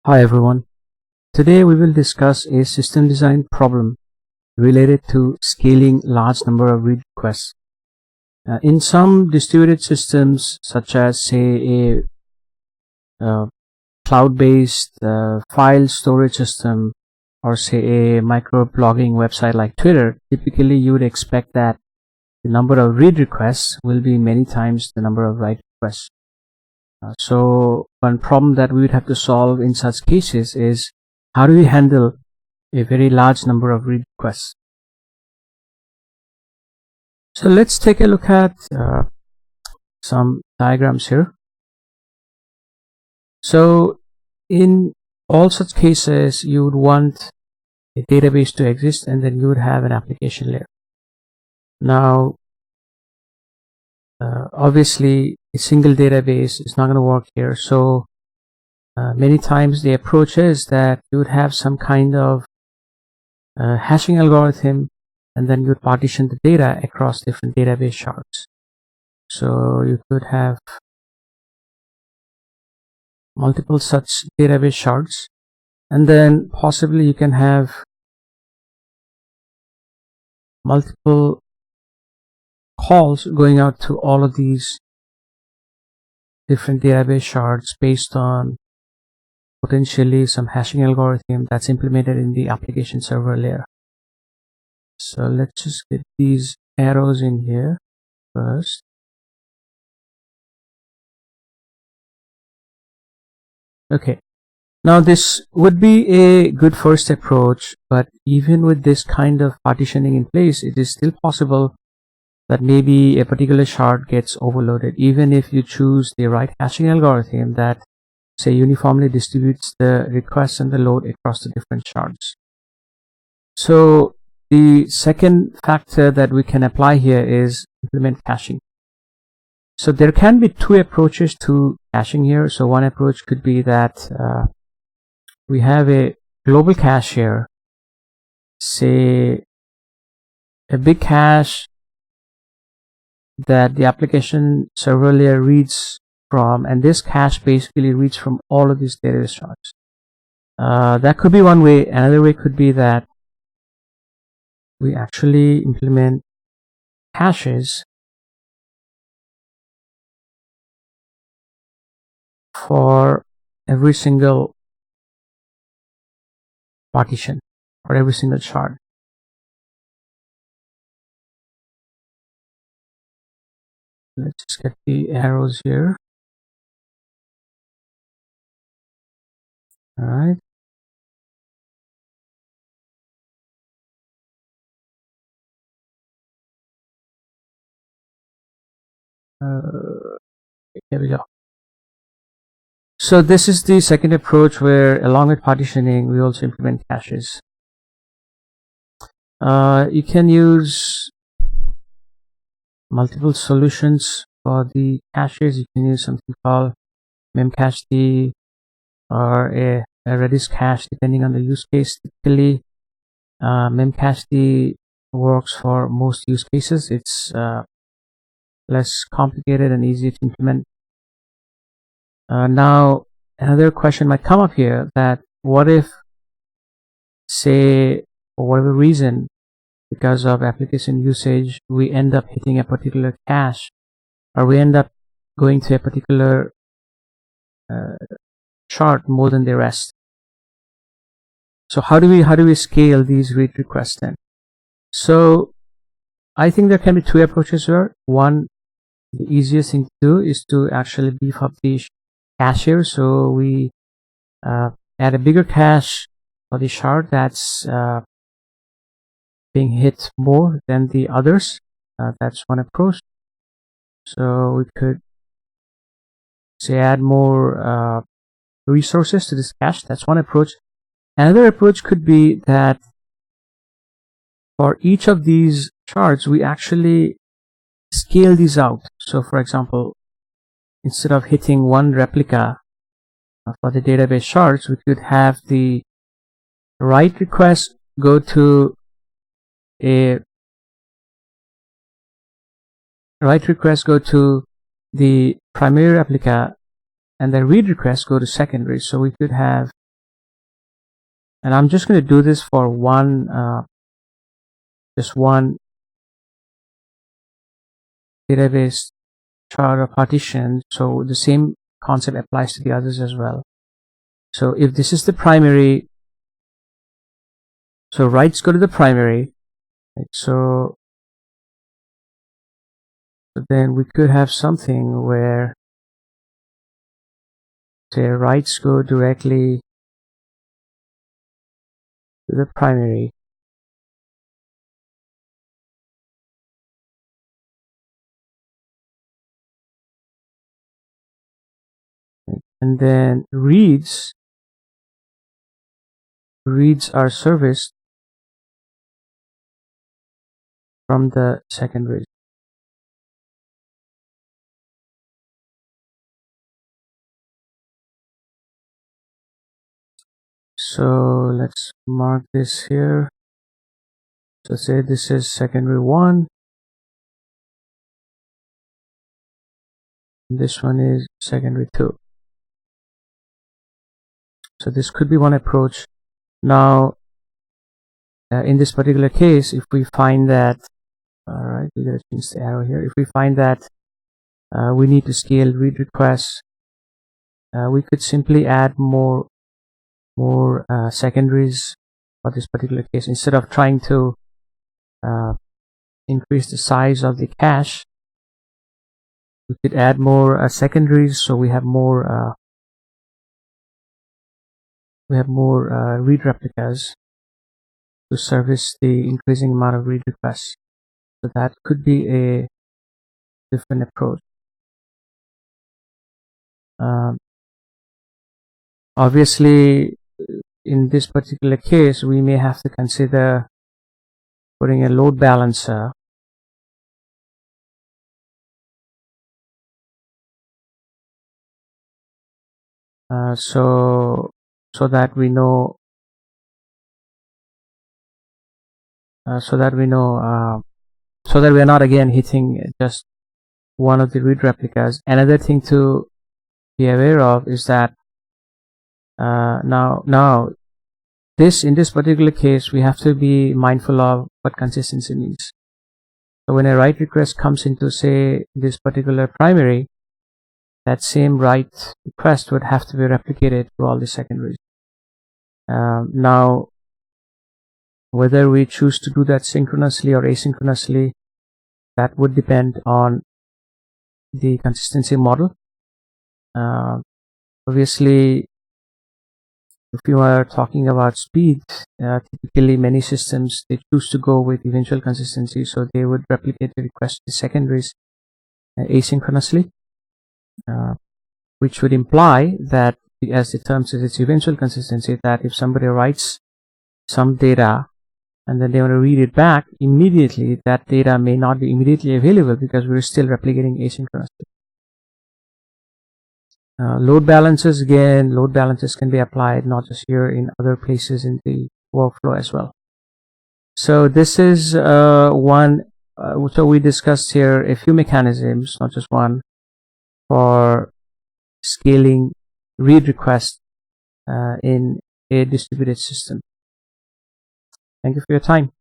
Hi everyone. Today we will discuss a system design problem related to scaling large number of read requests. In some distributed systems, such as say a cloud-based file storage system, or say a microblogging website like Twitter, typically you would expect that the number of read requests will be many times the number of write requests. So one problem that we would have to solve in such cases is how do we handle a very large number of read requests. So let's take a look at some diagrams here. So in all such cases, you would want a database to exist, and then you would have an application layer. Now, obviously, a single database is not going to work here. So many times the approach is that you would have some kind of hashing algorithm, and then you would partition the data across different database shards. So you could have multiple such database shards, and then possibly you can have multiple calls going out to all of these different database shards based on potentially some hashing algorithm that's implemented in the application server layer. So let's just get these arrows in here first. Okay, now this would be a good first approach, but even with this kind of partitioning in place, it is still possible that maybe a particular shard gets overloaded, even if you choose the right hashing algorithm that, say, uniformly distributes the requests and the load across the different shards. So the second factor that we can apply here is implement caching. So there can be two approaches to caching here. So one approach could be that we have a global cache here, say a big cache that the application server layer reads from, and this cache basically reads from all of these database shards. That could be one way. Another way could be that we actually implement caches for every single partition or every single shard. Let's just get the arrows here. All right. Here we go. So this is the second approach, where along with partitioning, we also implement caches. You can use multiple solutions for the caches. You can use something called memcached or a Redis cache, depending on the use case. Typically, memcached works for most use cases. It's less complicated and easier to implement. Now, another question might come up here, that what if, say, for whatever reason, because of application usage, we end up hitting a particular cache, or we end up going to a particular shard more than the rest. So how do we scale these read requests then? So I think there can be two approaches here. One, the easiest thing to do is to actually beef up the cache here. So we add a bigger cache for the shard that's being hit more than the others. That's one approach. So we could, say, add more resources to this cache. That's one approach. Another approach could be that for each of these shards, we actually scale these out. So for example, instead of hitting one replica for the database shards, we could have the write request go to the primary replica, and the read request go to secondary. So we could have And I'm just going to do this for just one database chart or partition, so the same concept applies to the others as well. So if this is the primary, so writes go to the primary, right? So then we could have something where, say, writes go directly to the primary, right? And then reads are serviced from the secondary. So let's mark this here. So say this is secondary 1, and this one is secondary 2. So this could be one approach. Now, in this particular case, if we find that, alright, we gotta change the arrow here. If we find that we need to scale read requests, we could simply add more secondaries for this particular case. Instead of trying to increase the size of the cache, we could add more secondaries, so we have more read replicas to service the increasing amount of read requests. So that could be a different approach. Obviously, in this particular case, we may have to consider putting a load balancer so that we know so that we are not again hitting just one of the read replicas. Another thing to be aware of is that now in this particular case, we have to be mindful of what consistency means. So when a write request comes into, say, this particular primary, that same write request would have to be replicated to all the secondaries. Now, whether we choose to do that synchronously or asynchronously, that would depend on the consistency model. Obviously, if you are talking about speed, typically many systems, they choose to go with eventual consistency, so they would replicate the request to secondaries asynchronously, which would imply that, as the term says, it's eventual consistency, that if somebody writes some data and then they want to read it back immediately, that data may not be immediately available because we're still replicating asynchronously. Load balancers, again, load balancers can be applied not just here, in other places in the workflow as well. So this is one. So we discussed here a few mechanisms, not just one, for scaling read requests in a distributed system. Thank you for your time.